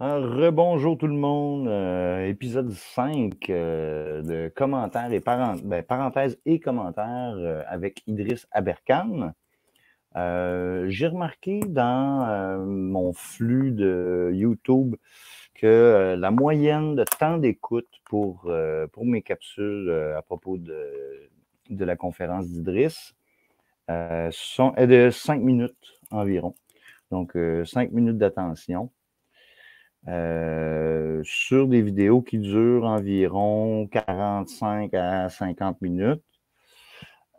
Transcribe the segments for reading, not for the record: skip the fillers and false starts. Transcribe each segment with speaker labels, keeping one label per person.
Speaker 1: Rebonjour tout le monde, épisode 5 de commentaires et parenthèses et commentaires avec Idriss Aberkan. J'ai remarqué dans mon flux de YouTube que la moyenne de temps d'écoute pour mes capsules à propos de la conférence d'Idriss est de 5 minutes environ. Donc, 5 minutes d'attention. Sur des vidéos qui durent environ 45 à 50 minutes.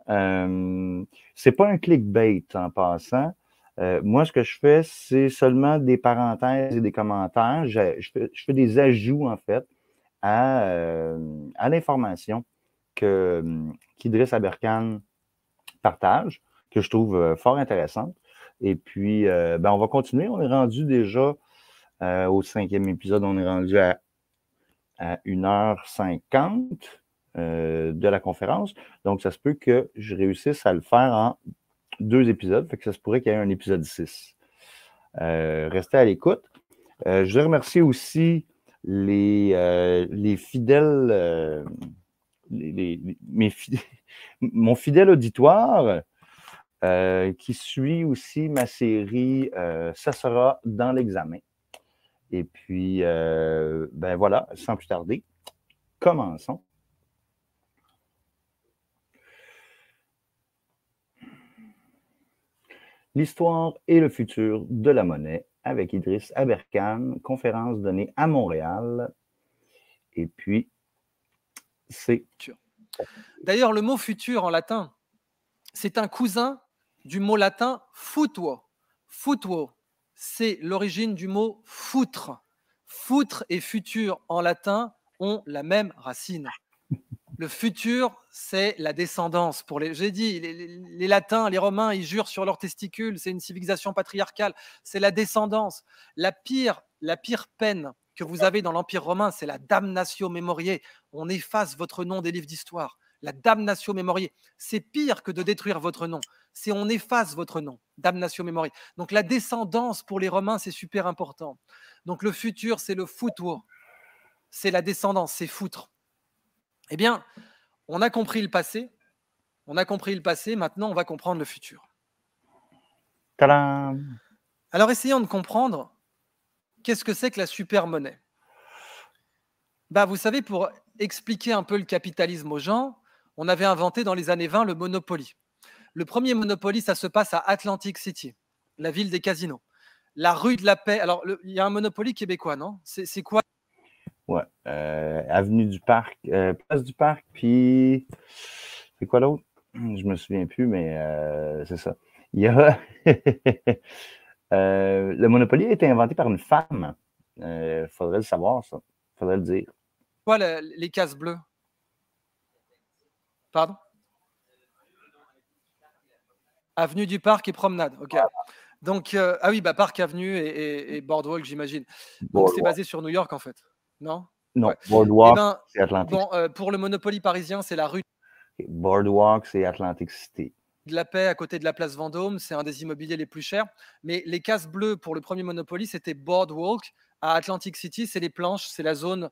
Speaker 1: C'est pas un clickbait en passant. Moi, ce que je fais, c'est seulement des parenthèses et des commentaires. Je fais des ajouts, en fait, à l'information qu'Idriss Aberkan partage, que je trouve fort intéressante. Et puis, on va continuer. On est rendu déjà au 5e épisode, on est rendu à 1h50 de la conférence. Donc, ça se peut que je réussisse à le faire en 2 épisodes. Fait que ça se pourrait qu'il y ait un épisode 6. Restez à l'écoute. Je voudrais remercier aussi les fidèles, mon fidèle auditoire qui suit aussi ma série Ça sera dans l'examen. Et puis, voilà, sans plus tarder, commençons. L'histoire et le futur de la monnaie avec Idriss Aberkan, conférence donnée à Montréal. Et puis, c'est...
Speaker 2: D'ailleurs, le mot futur en latin, c'est un cousin du mot latin futuo. Futuo, c'est l'origine du mot foutre. Foutre et futur en latin ont la même racine. Le futur, c'est la descendance. J'ai dit, les latins, les romains, ils jurent sur leurs testicules. C'est une civilisation patriarcale. C'est la descendance. La pire peine que vous avez dans l'Empire romain, c'est la damnatio memoriae. On efface votre nom des livres d'histoire. La damnatio memoriae, c'est pire que de détruire votre nom. C'est on efface votre nom. Damnatio memoriae. Donc la descendance pour les Romains, c'est super important. Donc le futur, c'est le futuo. C'est la descendance, c'est foutre. Eh bien, on a compris le passé. Maintenant on va comprendre le futur.
Speaker 1: Tadam!
Speaker 2: Alors essayons de comprendre qu'est-ce que c'est que la super-monnaie. Vous savez, pour expliquer un peu le capitalisme aux gens, on avait inventé dans les années 20 le Monopoly. Le premier Monopoly, ça se passe à Atlantic City, la ville des casinos. La rue de la Paix. Alors, il y a un Monopoly québécois, non? C'est quoi?
Speaker 1: Ouais. Avenue du Parc, Place du Parc, puis c'est quoi l'autre? Je me souviens plus, mais c'est ça. Il y a le Monopoly a été inventé par une femme. Faudrait le savoir, ça. Faudrait le dire.
Speaker 2: Quoi, les cases bleues? Pardon? Avenue du Parc et promenade, ok. Donc, ah oui, Parc Avenue et Boardwalk, j'imagine. Donc, c'est basé sur New York, en fait. Non?
Speaker 1: Non,
Speaker 2: Ouais.
Speaker 1: Boardwalk, c'est Atlantic
Speaker 2: City. Bon, pour le Monopoly parisien, c'est la rue.
Speaker 1: Boardwalk, c'est Atlantic City.
Speaker 2: De la Paix, à côté de la place Vendôme, c'est un des immobiliers les plus chers. Mais les cases bleues pour le premier Monopoly, c'était Boardwalk. À Atlantic City, c'est les planches, c'est la zone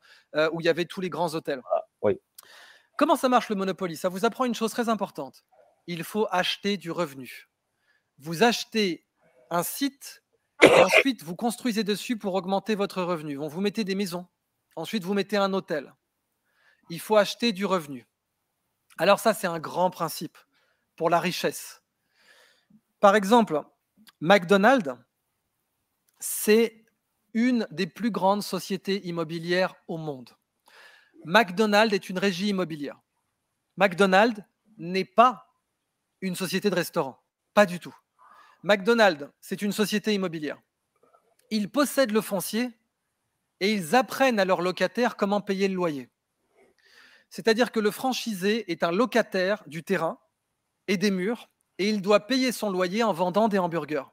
Speaker 2: où il y avait tous les grands hôtels.
Speaker 1: Ah, oui.
Speaker 2: Comment ça marche le Monopoly? Ça vous apprend une chose très importante. Il faut acheter du revenu. Vous achetez un site et ensuite vous construisez dessus pour augmenter votre revenu. Vous mettez des maisons, ensuite vous mettez un hôtel. Il faut acheter du revenu. Alors ça, c'est un grand principe pour la richesse. Par exemple, McDonald's, c'est une des plus grandes sociétés immobilières au monde. McDonald's est une régie immobilière. McDonald's n'est pas une société de restaurant, pas du tout. McDonald's, c'est une société immobilière. Ils possèdent le foncier et ils apprennent à leurs locataires comment payer le loyer. C'est-à-dire que le franchisé est un locataire du terrain et des murs et il doit payer son loyer en vendant des hamburgers.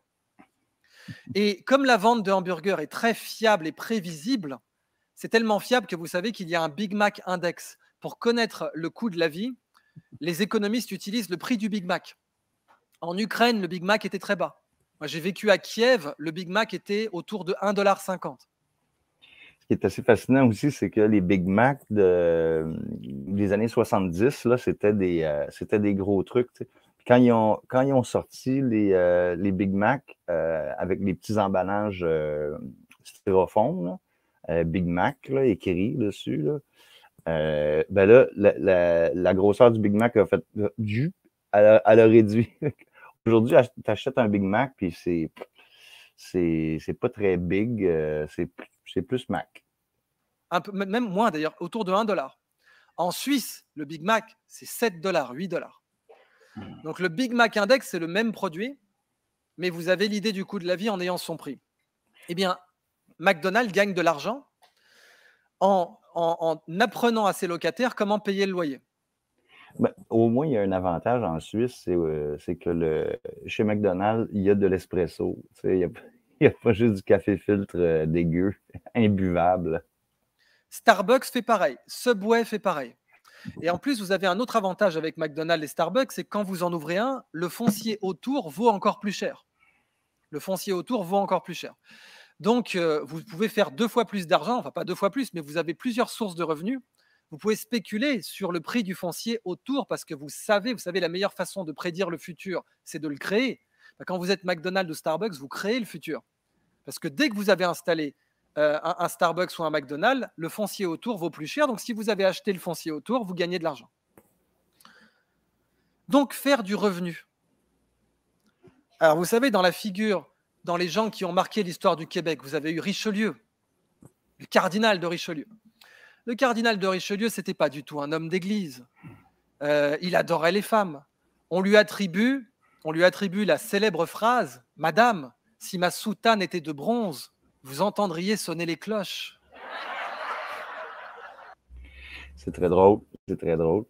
Speaker 2: Et comme la vente de hamburgers est très fiable et prévisible, c'est tellement fiable que vous savez qu'il y a un Big Mac Index. Pour connaître le coût de la vie, les économistes utilisent le prix du Big Mac. En Ukraine, le Big Mac était très bas. Moi, j'ai vécu à Kiev, le Big Mac était autour de 1,50 $.
Speaker 1: qui est assez fascinant aussi, c'est que les Big Mac des années 70, là, c'était des gros trucs. Tu sais. Quand ils ont sorti les Big Mac avec les petits emballages styrofoam, là, Big Mac, là, écrit dessus, là, ben là, la grosseur du Big Mac a fait elle a réduit. Aujourd'hui, tu achètes un Big Mac, puis c'est pas très big, c'est plus Mac.
Speaker 2: Un peu, même moins d'ailleurs, autour de 1 $. En Suisse, le Big Mac, c'est 7 $, 8 $. Donc le Big Mac Index, c'est le même produit, mais vous avez l'idée du coût de la vie en ayant son prix. Eh bien, McDonald's gagne de l'argent en apprenant à ses locataires comment payer le loyer.
Speaker 1: Ben, au moins, il y a un avantage en Suisse, c'est que chez McDonald's, il y a de l'espresso. Il n'y a pas juste du café filtre dégueu, imbuvable.
Speaker 2: Starbucks fait pareil, Subway fait pareil. Et en plus, vous avez un autre avantage avec McDonald's et Starbucks, c'est que quand vous en ouvrez un, le foncier autour vaut encore plus cher. Le foncier autour vaut encore plus cher. Donc, vous pouvez faire 2 fois plus d'argent, enfin pas 2 fois plus, mais vous avez plusieurs sources de revenus. Vous pouvez spéculer sur le prix du foncier autour parce que vous savez, la meilleure façon de prédire le futur, c'est de le créer. Quand vous êtes McDonald's ou Starbucks, vous créez le futur. Parce que dès que vous avez installé un Starbucks ou un McDonald's, le foncier autour vaut plus cher. Donc, si vous avez acheté le foncier autour, vous gagnez de l'argent. Donc, faire du revenu. Alors, vous savez, dans la figure, dans les gens qui ont marqué l'histoire du Québec, vous avez eu Richelieu, le cardinal de Richelieu. Le cardinal de Richelieu, ce n'était pas du tout un homme d'église. Il adorait les femmes. On lui attribue la célèbre phrase « Madame, si ma soutane était de bronze, vous entendriez sonner les cloches. »
Speaker 1: C'est très drôle. C'est très drôle.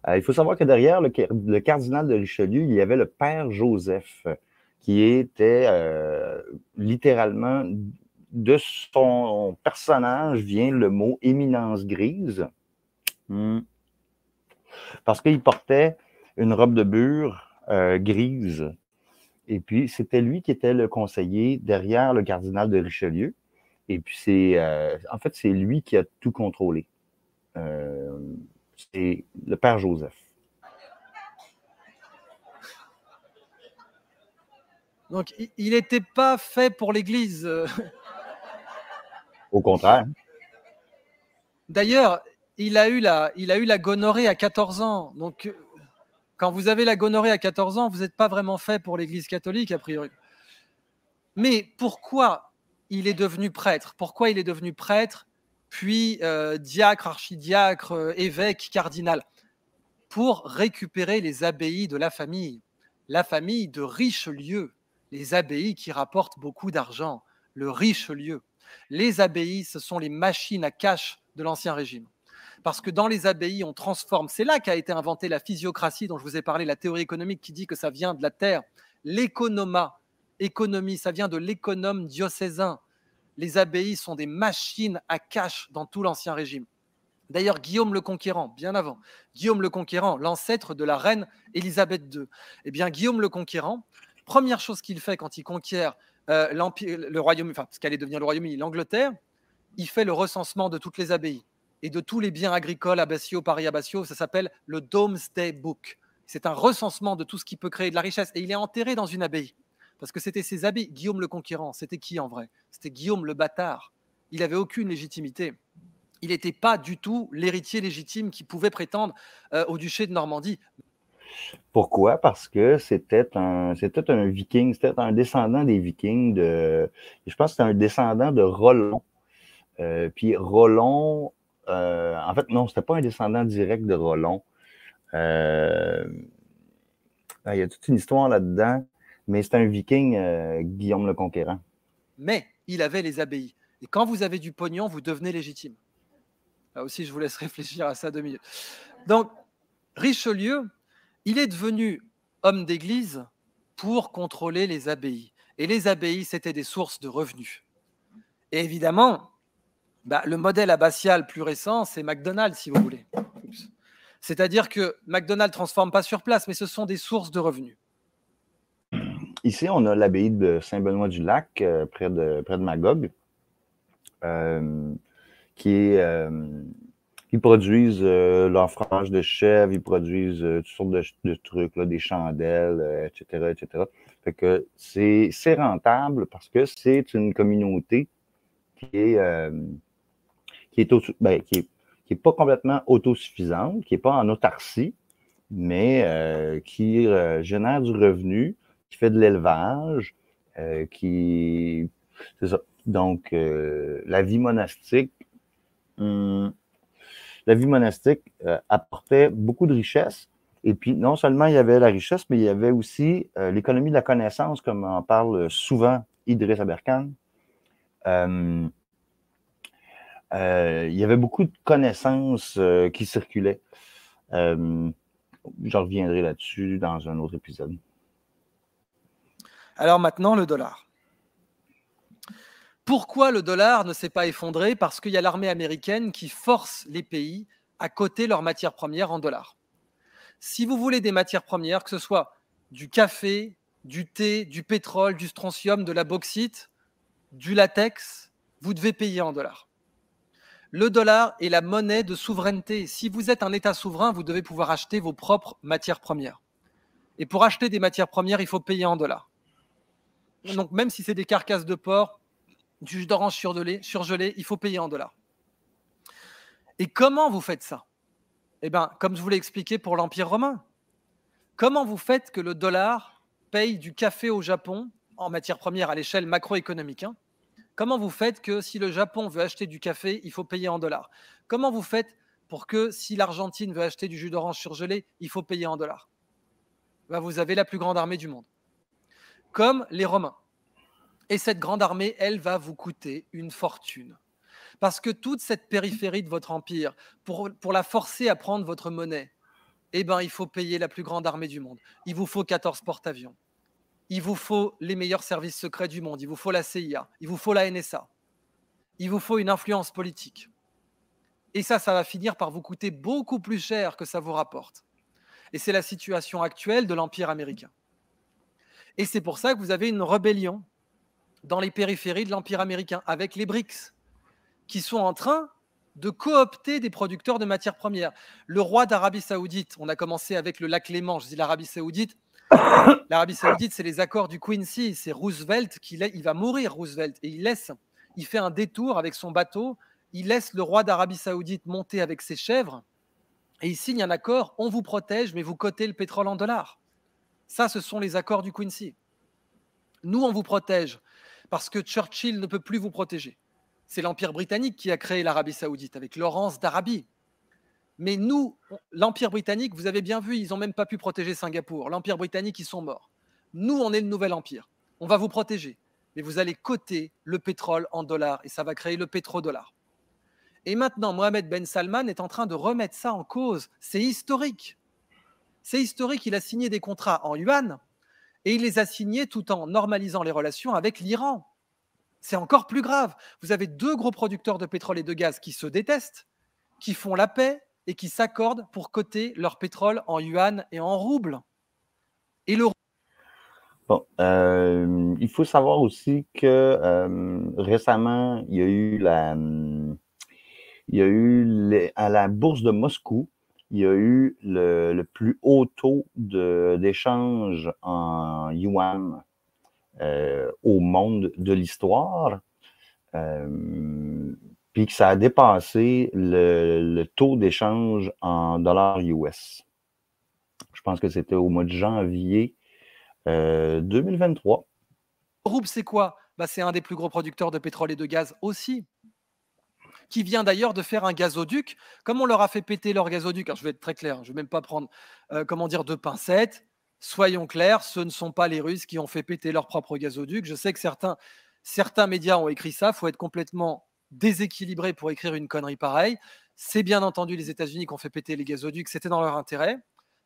Speaker 1: Il faut savoir que derrière le cardinal de Richelieu, il y avait le père Joseph, qui était littéralement de son personnage vient le mot éminence grise. Parce qu'il portait une robe de bure grise. Et puis, c'était lui qui était le conseiller derrière le cardinal de Richelieu. Et puis, en fait, c'est lui qui a tout contrôlé. C'est le père Joseph.
Speaker 2: Donc, il n'était pas fait pour l'Église.
Speaker 1: Au contraire.
Speaker 2: D'ailleurs, il a eu la gonorrhée à 14 ans. Donc, quand vous avez la gonorrhée à 14 ans, vous n'êtes pas vraiment fait pour l'Église catholique, a priori. Mais pourquoi il est devenu prêtre? Pourquoi il est devenu prêtre, puis diacre, archidiacre, évêque, cardinal? Pour récupérer les abbayes de la famille de Richelieu, les abbayes qui rapportent beaucoup d'argent, le Richelieu. Les abbayes, ce sont les machines à cash de l'Ancien Régime. Parce que dans les abbayes, on transforme. C'est là qu'a été inventée la physiocratie dont je vous ai parlé, la théorie économique qui dit que ça vient de la terre. L'économa, économie, ça vient de l'économe diocésain. Les abbayes sont des machines à cash dans tout l'Ancien Régime. D'ailleurs, Guillaume le Conquérant, bien avant, Guillaume le Conquérant, l'ancêtre de la reine Élisabeth II, eh bien, Guillaume le Conquérant, première chose qu'il fait quand il conquiert le Royaume, enfin, ce qu'allait devenir le Royaume-Uni, l'Angleterre, il fait le recensement de toutes les abbayes et de tous les biens agricoles abbatiaux, Paris-abbatiaux. Ça s'appelle le Domesday Book. C'est un recensement de tout ce qui peut créer de la richesse. Et il est enterré dans une abbaye. Parce que c'était ses abbayes. Guillaume le Conquérant, c'était qui en vrai? C'était Guillaume le bâtard. Il n'avait aucune légitimité. Il n'était pas du tout l'héritier légitime qui pouvait prétendre au duché de Normandie.
Speaker 1: Pourquoi? Parce que c'était un viking, c'était un descendant des vikings. Je pense que c'était un descendant de Rollon. Puis Rollon, en fait, non, c'était pas un descendant direct de Rollon. Il y a toute une histoire là-dedans, mais c'est un viking, Guillaume le Conquérant.
Speaker 2: Mais il avait les abbayes. Et quand vous avez du pognon, vous devenez légitime. Là aussi, je vous laisse réfléchir à ça 2 minutes. Donc, Richelieu, il est devenu homme d'église pour contrôler les abbayes. Et les abbayes, c'était des sources de revenus. Et évidemment, le modèle abbatial plus récent, c'est McDonald's, si vous voulez. C'est-à-dire que McDonald's ne transforme pas sur place, mais ce sont des sources de revenus.
Speaker 1: Ici, on a l'abbaye de Saint-Benoît-du-Lac, près de Magog. ils produisent leur fromage de chèvre, ils produisent toutes sortes de trucs, là, des chandelles, etc., etc. Fait que c'est rentable parce que c'est une communauté qui est pas complètement autosuffisante, qui n'est pas en autarcie, mais qui génère du revenu, qui fait de l'élevage, c'est ça. Donc, la vie monastique apportait beaucoup de richesses. Et puis, non seulement il y avait la richesse, mais il y avait aussi l'économie de la connaissance, comme en parle souvent Idriss Aberkane. Il y avait beaucoup de connaissances qui circulaient. Je reviendrai là-dessus dans un autre épisode.
Speaker 2: Alors maintenant, le dollar. Pourquoi le dollar ne s'est pas effondré? Parce qu'il y a l'armée américaine qui force les pays à coter leurs matières premières en dollars. Si vous voulez des matières premières, que ce soit du café, du thé, du pétrole, du strontium, de la bauxite, du latex, vous devez payer en dollars. Le dollar est la monnaie de souveraineté. Si vous êtes un État souverain, vous devez pouvoir acheter vos propres matières premières. Et pour acheter des matières premières, il faut payer en dollars. Donc même si c'est des carcasses de porc, du jus d'orange surgelé, il faut payer en dollars. Et comment vous faites ça? Eh bien, comme je vous l'ai expliqué pour l'Empire romain. Comment vous faites que le dollar paye du café au Japon en matière première à l'échelle macroéconomique, hein? Comment vous faites que si le Japon veut acheter du café, il faut payer en dollars? Comment vous faites pour que si l'Argentine veut acheter du jus d'orange surgelé, il faut payer en dollars? Ben, vous avez la plus grande armée du monde, comme les Romains. Et cette grande armée, elle va vous coûter une fortune. Parce que toute cette périphérie de votre empire, pour la forcer à prendre votre monnaie, eh ben, il faut payer la plus grande armée du monde. Il vous faut 14 porte-avions. Il vous faut les meilleurs services secrets du monde. Il vous faut la CIA. Il vous faut la NSA. Il vous faut une influence politique. Et ça va finir par vous coûter beaucoup plus cher que ça vous rapporte. Et c'est la situation actuelle de l'Empire américain. Et c'est pour ça que vous avez une rébellion dans les périphéries de l'Empire américain, avec les BRICS, qui sont en train de coopter des producteurs de matières premières. Le roi d'Arabie Saoudite, on a commencé avec le lac Léman, je dis l'Arabie Saoudite. L'Arabie Saoudite, c'est les accords du Quincy, c'est Roosevelt, il va mourir, Roosevelt, et il fait un détour avec son bateau, il laisse le roi d'Arabie Saoudite monter avec ses chèvres, et il signe un accord, on vous protège, mais vous cotez le pétrole en dollars. Ça, ce sont les accords du Quincy. Nous, on vous protège, parce que Churchill ne peut plus vous protéger. C'est l'Empire britannique qui a créé l'Arabie Saoudite, avec Lawrence d'Arabie. Mais nous, l'Empire britannique, vous avez bien vu, ils n'ont même pas pu protéger Singapour. L'Empire britannique, ils sont morts. Nous, on est le nouvel empire. On va vous protéger. Mais vous allez coter le pétrole en dollars et ça va créer le pétrodollar. Et maintenant, Mohamed Ben Salman est en train de remettre ça en cause. C'est historique. C'est historique, il a signé des contrats en yuan et il les a signés tout en normalisant les relations avec l'Iran. C'est encore plus grave. Vous avez deux gros producteurs de pétrole et de gaz qui se détestent, qui font la paix et qui s'accordent pour coter leur pétrole en yuan et en rouble. Et le...
Speaker 1: Bon, il faut savoir aussi que récemment, il y a eu à la bourse de Moscou, il y a eu le plus haut taux d'échange en yuan au monde de l'histoire. Puis que ça a dépassé le taux d'échange en dollars US. Je pense que c'était au mois de janvier 2023.
Speaker 2: Le rouble, c'est quoi? C'est un des plus gros producteurs de pétrole et de gaz aussi, qui vient d'ailleurs de faire un gazoduc. Comme on leur a fait péter leur gazoduc, alors je vais être très clair, je ne vais même pas prendre de pincettes. Soyons clairs, ce ne sont pas les Russes qui ont fait péter leur propre gazoduc. Je sais que certains médias ont écrit ça, il faut être complètement déséquilibré pour écrire une connerie pareille. C'est bien entendu les États-Unis qui ont fait péter les gazoducs, c'était dans leur intérêt.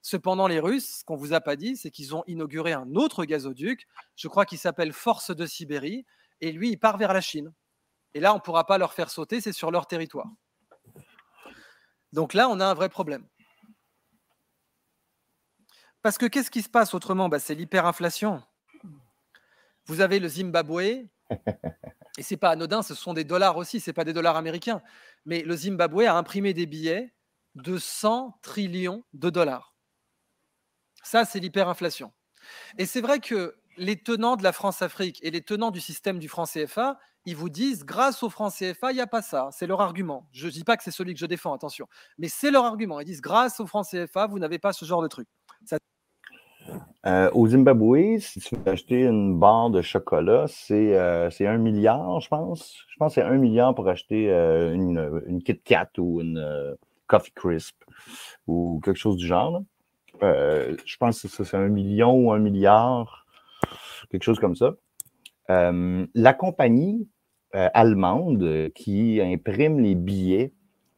Speaker 2: Cependant, les Russes, ce qu'on ne vous a pas dit, c'est qu'ils ont inauguré un autre gazoduc, je crois qu'il s'appelle Force de Sibérie, et lui, il part vers la Chine. Et là, on ne pourra pas leur faire sauter, c'est sur leur territoire. Donc là, on a un vrai problème. Parce que qu'est-ce qui se passe autrement? C'est l'hyperinflation. Vous avez le Zimbabwe, Et c'est pas anodin, ce sont des dollars aussi, c'est pas des dollars américains. Mais le Zimbabwe a imprimé des billets de 100 trillions de dollars. Ça, c'est l'hyperinflation. Et c'est vrai que les tenants de la France-Afrique et les tenants du système du franc CFA, ils vous disent, grâce au franc CFA, il n'y a pas ça. C'est leur argument. Je ne dis pas que c'est celui que je défends, attention. Mais c'est leur argument. Ils disent, grâce au franc CFA, vous n'avez pas ce genre de truc. Ça...
Speaker 1: Au Zimbabwe, si tu veux acheter une barre de chocolat, c'est 1 milliard, je pense. Je pense que c'est 1 milliard pour acheter une Kit Kat ou une Coffee Crisp ou quelque chose du genre. Je pense que c'est 1 million ou 1 milliard, quelque chose comme ça. La compagnie allemande qui imprime les billets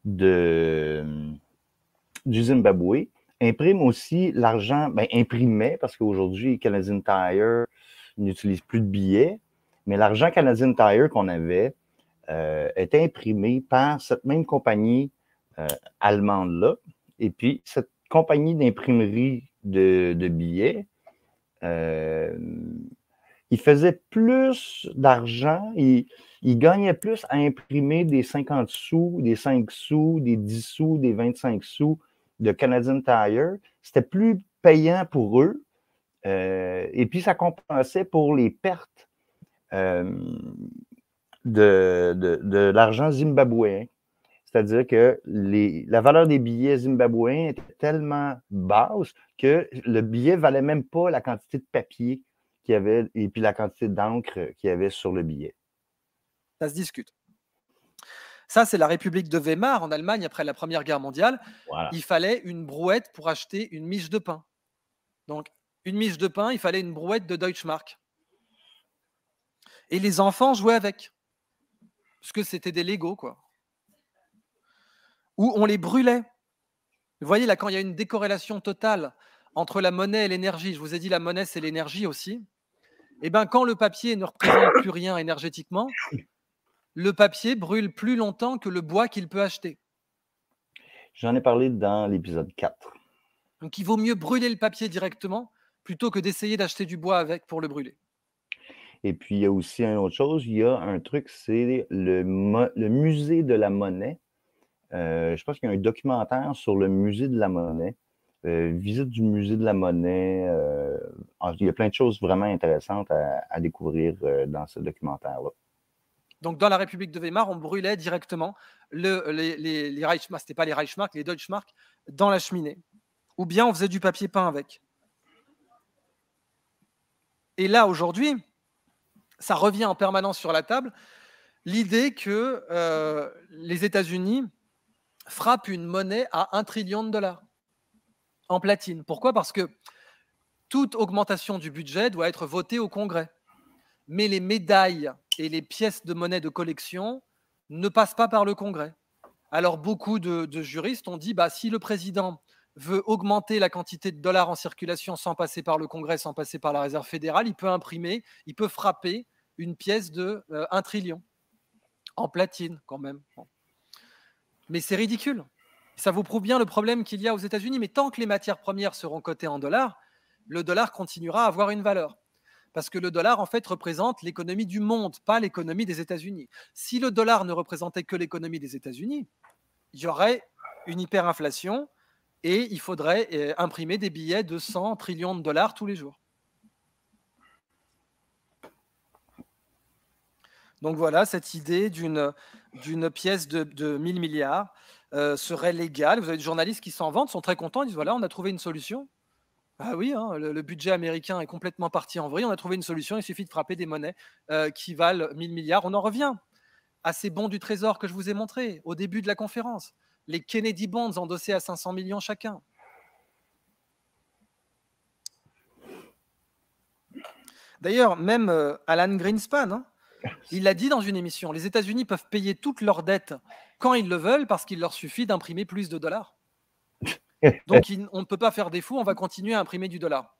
Speaker 1: du Zimbabwe imprime aussi l'argent, imprimait, parce qu'aujourd'hui, Canadian Tire n'utilise plus de billets, mais l'argent Canadian Tire qu'on avait était imprimé par cette même compagnie allemande-là. Et puis, cette compagnie d'imprimerie de billets, il faisait plus d'argent, il gagnait plus à imprimer des 50 sous, des 5 sous, des 10 sous, des 25 sous de Canadian Tire. C'était plus payant pour eux. Et puis, ça compensait pour les pertes de l'argent zimbabwéen. C'est-à-dire que la valeur des billets zimbabwéens était tellement basse que le billet ne valait même pas la quantité de papier qu'il y avait et puis la quantité d'encre qu'il y avait sur le billet.
Speaker 2: Ça se discute. Ça, c'est la République de Weimar en Allemagne après la Première Guerre mondiale. Voilà. Il fallait une brouette pour acheter une miche de pain. Donc, une miche de pain, il fallait une brouette de Deutschmark. Et les enfants jouaient avec. Parce que c'était des Legos, quoi. Ou on les brûlait. Vous voyez, là, quand il y a une décorrélation totale entre la monnaie et l'énergie, je vous ai dit la monnaie, c'est l'énergie aussi, et bien quand le papier ne représente plus rien énergétiquement, le papier brûle plus longtemps que le bois qu'il peut acheter.
Speaker 1: J'en ai parlé dans l'épisode 4.
Speaker 2: Donc, il vaut mieux brûler le papier directement plutôt que d'essayer d'acheter du bois avec pour le brûler.
Speaker 1: Et puis, il y a aussi une autre chose, il y a un truc, c'est le musée de la monnaie. Je pense qu'il y a un documentaire sur le musée de la monnaie. Visite du musée de la monnaie. Il y a plein de choses vraiment intéressantes à découvrir dans ce documentaire-là.
Speaker 2: Donc, dans la République de Weimar, on brûlait directement les Reichsmark, c'était pas les Reichsmark, les Deutschmark, dans la cheminée. Ou bien on faisait du papier peint avec. Et là, aujourd'hui, ça revient en permanence sur la table, l'idée que les États-Unis frappent une monnaie à 1 trillion de dollars en platine. Pourquoi ? Parce que toute augmentation du budget doit être votée au Congrès. Mais les médailles et les pièces de monnaie de collection ne passent pas par le Congrès. Alors, beaucoup de juristes ont dit, si le président veut augmenter la quantité de dollars en circulation sans passer par le Congrès, sans passer par la Réserve fédérale, il peut imprimer, il peut frapper une pièce de 1 trillion en platine quand même. Bon. Mais c'est ridicule. Ça vous prouve bien le problème qu'il y a aux États-Unis. Mais tant que les matières premières seront cotées en dollars, le dollar continuera à avoir une valeur. Parce que le dollar, en fait, représente l'économie du monde, pas l'économie des États-Unis. Si le dollar ne représentait que l'économie des États-Unis, il y aurait une hyperinflation et il faudrait imprimer des billets de 100 trillions de dollars tous les jours. Donc voilà, cette idée d'une pièce de 1000 milliards serait légale. Vous avez des journalistes qui s'en vantent, sont très contents, ils disent voilà, on a trouvé une solution. Ah oui, hein, le budget américain est complètement parti en vrille, on a trouvé une solution, il suffit de frapper des monnaies qui valent 1000 milliards. On en revient à ces bons du Trésor que je vous ai montrés au début de la conférence. Les Kennedy Bonds endossés à 500 millions chacun. D'ailleurs, même Alan Greenspan, il l'a dit dans une émission, les États-Unis peuvent payer toutes leurs dettes quand ils le veulent parce qu'il leur suffit d'imprimer plus de dollars. Donc, on ne peut pas faire défaut, on va continuer à imprimer du dollar.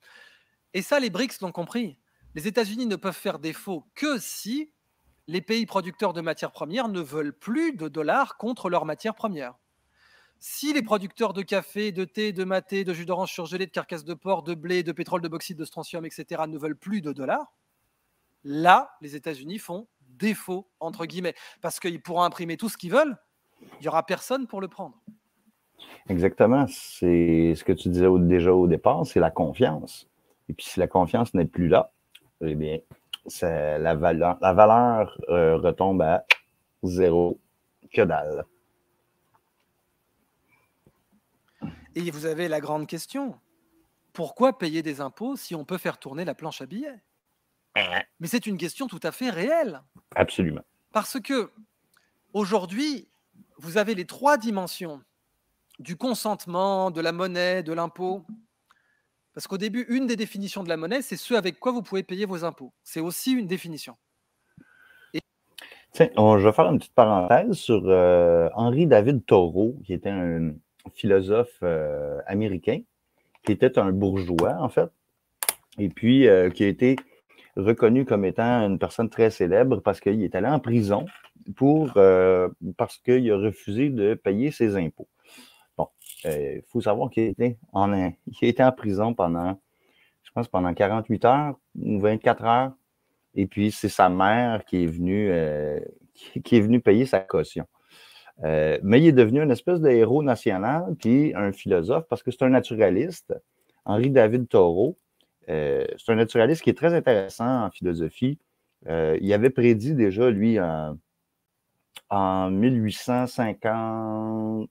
Speaker 2: Et ça, les BRICS l'ont compris. Les États-Unis ne peuvent faire défaut que si les pays producteurs de matières premières ne veulent plus de dollars contre leurs matières premières. Si les producteurs de café, de thé, de maté, de jus d'orange surgelé, de carcasse de porc, de blé, de bauxite, de strontium, etc. ne veulent plus de dollars, là, les États-Unis font défaut, entre guillemets, parce qu'ils pourront imprimer tout ce qu'ils veulent, il n'y aura personne pour le prendre.
Speaker 1: Exactement. C'est ce que tu disais déjà au départ, c'est la confiance. Et puis, si la confiance n'est plus là, eh bien, la valeur retombe à zéro, que dalle.
Speaker 2: Et vous avez la grande question. Pourquoi payer des impôts si on peut faire tourner la planche à billets? Mais c'est une question tout à fait réelle.
Speaker 1: Absolument.
Speaker 2: Parce que aujourd'hui, vous avez les 3 dimensions du consentement, de la monnaie, de l'impôt. Parce qu'au début, une des définitions de la monnaie, c'est ce avec quoi vous pouvez payer vos impôts. C'est aussi une définition.
Speaker 1: Tiens, je vais faire une petite parenthèse sur Henry David Thoreau, qui était un philosophe américain, qui était un bourgeois, en fait, et puis qui a été reconnu comme étant une personne très célèbre parce qu'il est allé en prison parce qu'il a refusé de payer ses impôts. Bon, il faut savoir qu'il a été en prison pendant 48 heures ou 24 heures. Et puis, c'est sa mère qui est venue payer sa caution. Mais il est devenu une espèce de héros national, puis un philosophe, parce que c'est un naturaliste. Henry David Thoreau, c'est un naturaliste qui est très intéressant en philosophie. Il avait prédit déjà, lui, en 1850,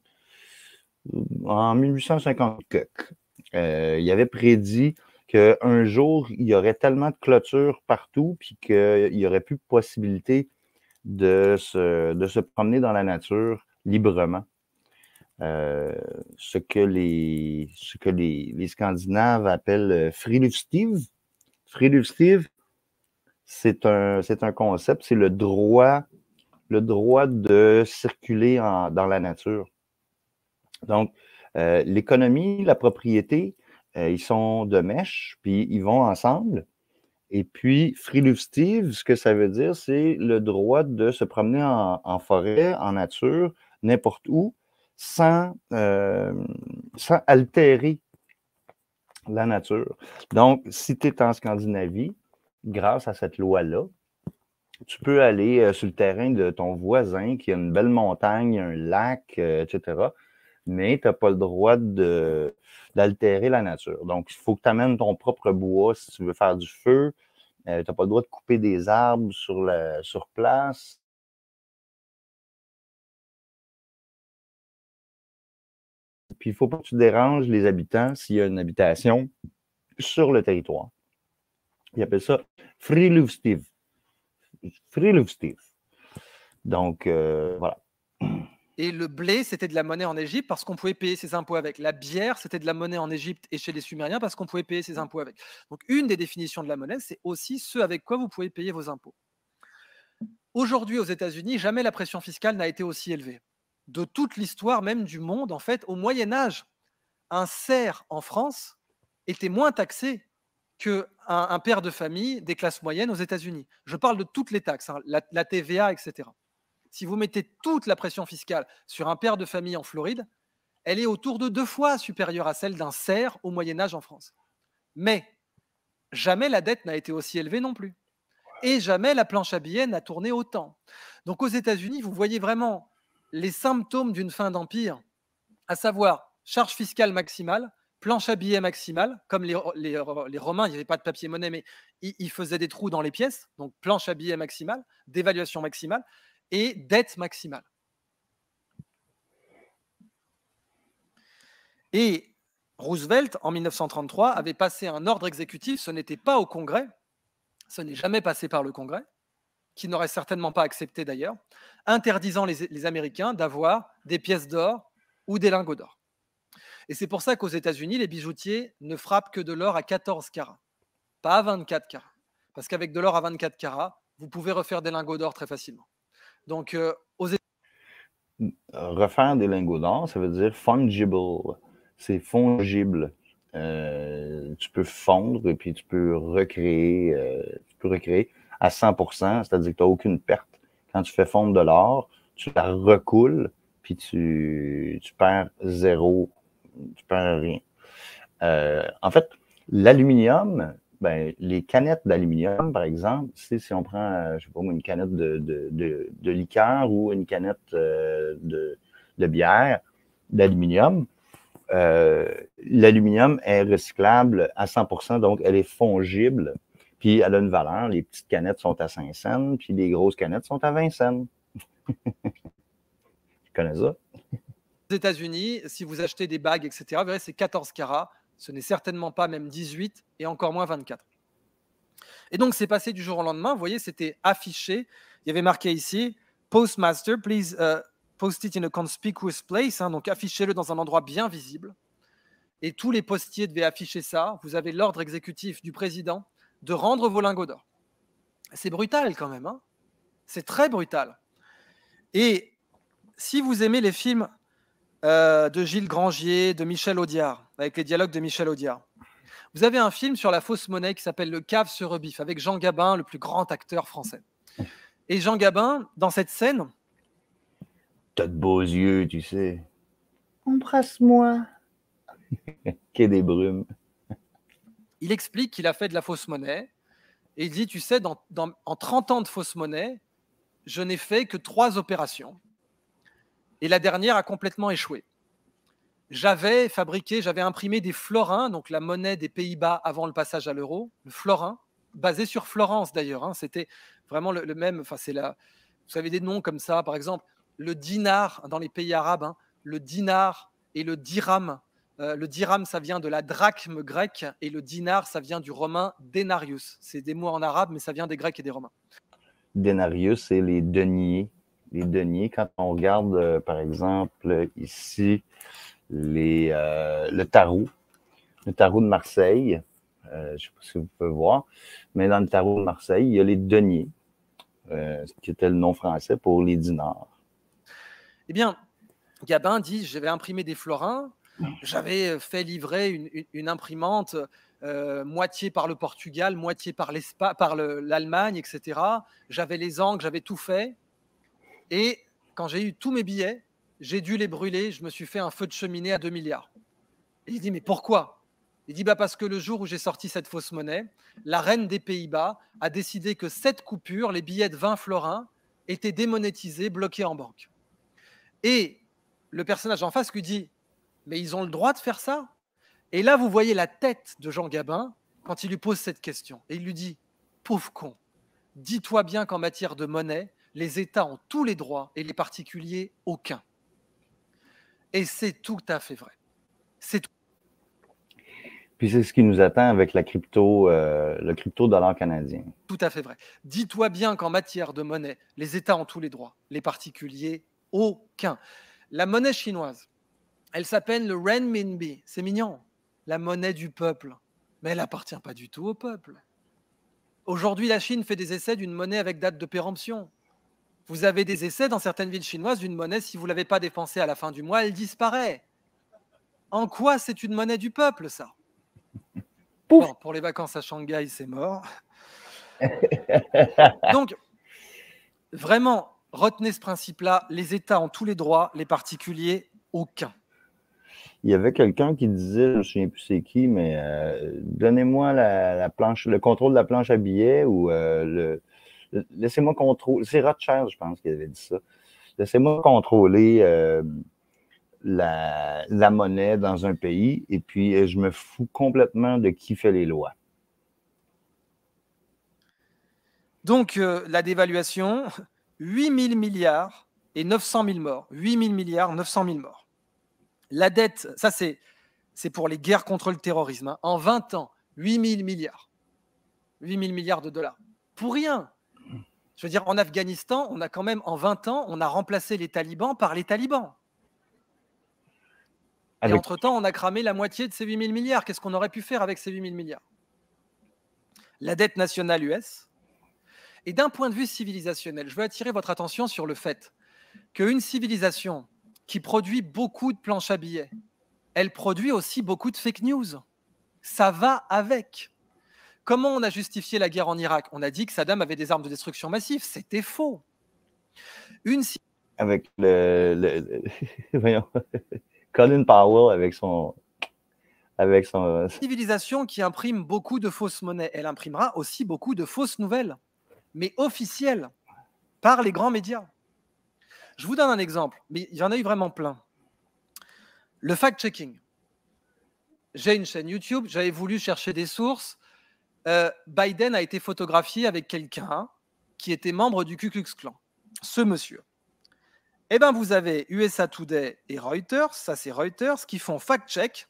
Speaker 1: il avait prédit qu'un jour, il y aurait tellement de clôtures partout, puis qu'il n'y aurait plus de possibilité de se promener dans la nature librement. Ce que les Scandinaves appellent friluftsliv. Friluftsliv, c'est un concept, c'est le droit de circuler dans la nature. Donc, l'économie, la propriété, ils sont de mèche, puis ils vont ensemble. Et puis, friluftsliv, ce que ça veut dire, c'est le droit de se promener en forêt, en nature, n'importe où, sans altérer la nature. Donc, si tu es en Scandinavie, grâce à cette loi-là, tu peux aller sur le terrain de ton voisin qui a une belle montagne, un lac, etc., mais tu n'as pas le droit d'altérer la nature. Donc, il faut que tu amènes ton propre bois si tu veux faire du feu. Tu n'as pas le droit de couper des arbres sur place. Puis, il ne faut pas que tu déranges les habitants s'il y a une habitation sur le territoire. Ils appellent ça friluftsliv. Friluftsliv. Donc, voilà.
Speaker 2: Et le blé, c'était de la monnaie en Égypte parce qu'on pouvait payer ses impôts avec. La bière, c'était de la monnaie en Égypte et chez les Sumériens parce qu'on pouvait payer ses impôts avec. Donc, une des définitions de la monnaie, c'est aussi ce avec quoi vous pouvez payer vos impôts. Aujourd'hui, aux États-Unis, jamais la pression fiscale n'a été aussi élevée. De toute l'histoire même du monde, en fait, au Moyen Âge, un serf en France était moins taxé qu'un père de famille des classes moyennes aux États-Unis. Je parle de toutes les taxes, hein, la TVA, etc. Si vous mettez toute la pression fiscale sur un père de famille en Floride, elle est autour de 2 fois supérieure à celle d'un serf au Moyen Âge en France. Mais jamais la dette n'a été aussi élevée non plus. Et jamais la planche à billets n'a tourné autant. Donc aux États-Unis, vous voyez vraiment les symptômes d'une fin d'empire, à savoir charge fiscale maximale, planche à billets maximale, comme les Romains, il n'y avait pas de papier-monnaie, mais ils faisaient des trous dans les pièces, donc planche à billets maximale, dévaluation maximale, et dette maximale. Et Roosevelt, en 1933, avait passé un ordre exécutif, ce n'était pas au Congrès, ce n'est jamais passé par le Congrès, qui n'aurait certainement pas accepté d'ailleurs, interdisant les Américains d'avoir des pièces d'or ou des lingots d'or. Et c'est pour ça qu'aux États-Unis, les bijoutiers ne frappent que de l'or à 14 carats, pas à 24 carats. Parce qu'avec de l'or à 24 carats, vous pouvez refaire des lingots d'or très facilement. Donc,
Speaker 1: refaire des lingots d'or, ça veut dire fungible. C'est fongible. Tu peux fondre et puis tu peux recréer à 100%, c'est-à-dire que tu n'as aucune perte. Quand tu fais fondre de l'or, tu la recoules, puis tu perds zéro, tu perds rien. En fait, l'aluminium, ben, les canettes d'aluminium, par exemple, si on prend, je sais pas moi, une canette de liqueur ou une canette de bière d'aluminium, l'aluminium est recyclable à 100%, donc elle est fongible, puis elle a une valeur. Les petites canettes sont à 5 cents, puis les grosses canettes sont à 20 cents. Tu connais ça?
Speaker 2: Aux États-Unis, si vous achetez des bagues, etc., vous verrez, c'est 14 carats. Ce n'est certainement pas même 18 et encore moins 24. Et donc, c'est passé du jour au lendemain. Vous voyez, c'était affiché. Il y avait marqué ici, Postmaster, please post it in a conspicuous place. Hein, donc, affichez-le dans un endroit bien visible. Et tous les postiers devaient afficher ça. Vous avez l'ordre exécutif du président de rendre vos lingots d'or. C'est brutal quand même. Hein, c'est très brutal. Et si vous aimez les films de Gilles Grangier, de Michel Audiard, avec les dialogues de Michel Audiard, vous avez un film sur la fausse monnaie qui s'appelle Le Cave se rebiffe, avec Jean Gabin, le plus grand acteur français. Et Jean Gabin, dans cette scène...
Speaker 1: T'as de beaux yeux, tu sais. Embrasse-moi. Quai des Brumes.
Speaker 2: Il explique qu'il a fait de la fausse monnaie. Et il dit, tu sais, en 30 ans de fausse monnaie, je n'ai fait que 3 opérations. Et la dernière a complètement échoué. J'avais imprimé des florins, donc la monnaie des Pays-Bas avant le passage à l'euro, le florin, basé sur Florence d'ailleurs. Hein, c'était vraiment le même. Enfin, vous avez des noms comme ça, par exemple, le dinar dans les pays arabes, hein, le dinar et le dirham. Le dirham, ça vient de la drachme grecque et le dinar, ça vient du romain denarius. C'est des mots en arabe, mais ça vient des Grecs et des Romains.
Speaker 1: Denarius, c'est les deniers. Les deniers, quand on regarde, par exemple, ici, le tarot de Marseille, je ne sais pas si vous pouvez voir, mais dans le tarot de Marseille, il y a les deniers, qui était le nom français pour les dinars.
Speaker 2: Eh bien, Gabin dit, j'avais imprimé des florins, j'avais fait livrer une imprimante moitié par le Portugal, moitié par l'Allemagne, etc. J'avais les angles, j'avais tout fait. Et quand j'ai eu tous mes billets, j'ai dû les brûler, je me suis fait un feu de cheminée à 2 milliards. Et il dit, mais pourquoi? Il dit, parce que le jour où j'ai sorti cette fausse monnaie, la reine des Pays-Bas a décidé que cette coupure, les billets de 20 florins, étaient démonétisés, bloqués en banque. Et le personnage en face lui dit, mais ils ont le droit de faire ça? Et là, vous voyez la tête de Jean Gabin quand il lui pose cette question. Et il lui dit, pauvre con, dis-toi bien qu'en matière de monnaie, les États ont tous les droits et les particuliers aucun. Et c'est tout à fait vrai. C'est tout.
Speaker 1: Puis c'est ce qui nous attend avec le crypto-dollar canadien.
Speaker 2: Tout à fait vrai. Dis-toi bien qu'en matière de monnaie, les États ont tous les droits, les particuliers aucun. La monnaie chinoise, elle s'appelle le renminbi. C'est mignon, la monnaie du peuple. Mais elle n'appartient pas du tout au peuple. Aujourd'hui, la Chine fait des essais d'une monnaie avec date de péremption. Vous avez des essais dans certaines villes chinoises d'une monnaie, si vous ne l'avez pas dépensée à la fin du mois, elle disparaît. En quoi c'est une monnaie du peuple, ça? Bon, pour les vacances à Shanghai, c'est mort. Donc, vraiment, retenez ce principe-là, les États ont tous les droits, les particuliers, aucun.
Speaker 1: Il y avait quelqu'un qui disait, je ne me souviens plus c'est qui, mais donnez-moi le contrôle de la planche à billets ou laissez-moi contrôler. C'est Rothschild, je pense, qui avait dit ça. Laissez-moi contrôler la monnaie dans un pays et puis je me fous complètement de qui fait les lois.
Speaker 2: Donc, la dévaluation, 8 000 milliards et 900 000 morts. 8 000 milliards, 900 000 morts. La dette, ça c'est pour les guerres contre le terrorisme. Hein. En 20 ans, 8 000 milliards. 8 000 milliards de dollars. Pour rien. Je veux dire, en Afghanistan, on a quand même, en 20 ans, on a remplacé les talibans par les talibans. Et entre-temps, on a cramé la moitié de ces 8 000 milliards. Qu'est-ce qu'on aurait pu faire avec ces 8 000 milliards? La dette nationale US. Et d'un point de vue civilisationnel, je veux attirer votre attention sur le fait qu'une civilisation qui produit beaucoup de planches à billets, elle produit aussi beaucoup de fake news. Ça va avec. Comment on a justifié la guerre en Irak? On a dit que Saddam avait des armes de destruction massive. C'était faux.
Speaker 1: Avec voyons, Colin Powell avec avec son...
Speaker 2: Civilisation qui imprime beaucoup de fausses monnaies, elle imprimera aussi beaucoup de fausses nouvelles, mais officielles, par les grands médias. Je vous donne un exemple, mais il y en a eu vraiment plein. Le fact-checking. J'ai une chaîne YouTube, j'avais voulu chercher des sources. Biden a été photographié avec quelqu'un qui était membre du Ku Klux Klan. Ce monsieur. Eh bien, vous avez USA Today et Reuters, ça c'est Reuters, qui font fact-check.